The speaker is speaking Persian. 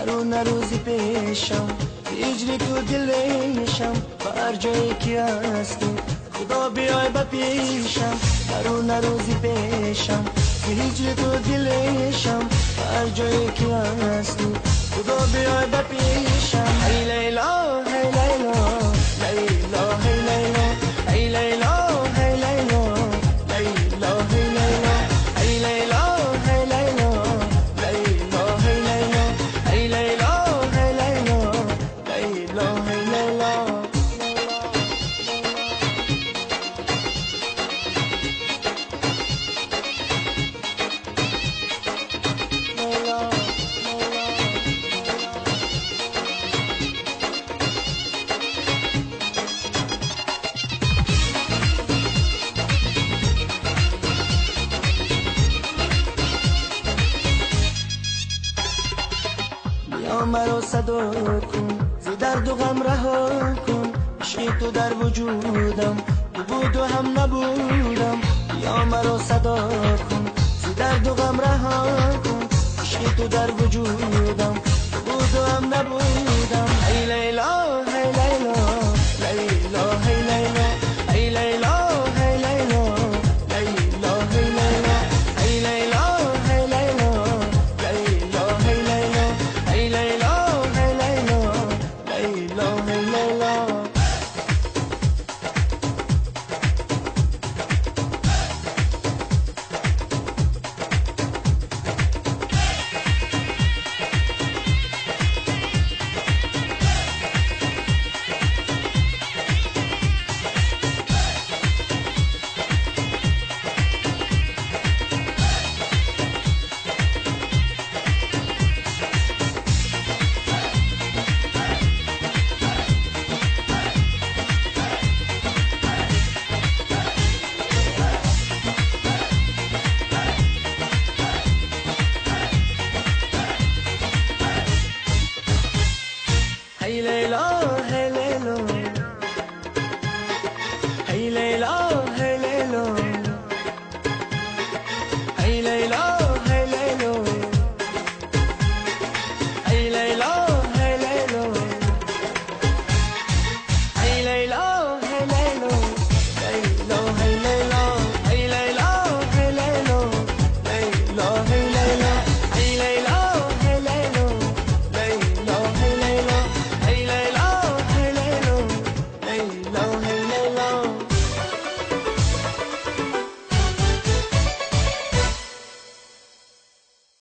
هر روزی پیشم هجری تو دلشم و هر جایی که هستی خدا بیای با پیشم هر روزی پیشم هجری تو دلشم و هر جایی که هستی خدا بیای با پیشم ای لیلا ای لیلا لیلا ای لیلا ای لیلا ای لیلا لیلا ای لیلا ای لیلا ای لیلا لیلا ای لیلا ای لیلا ای لیلا لیلا ای لیلا بیا مرا صدا کن زی درد و غم رها کن عشقی تو در وجودم تو بود و هم نبودم بیا مرا صدا کن زی درد و غم رها کن عشقی تو در وجودم تو بود و هم نبودم ای لیلا ای لیلا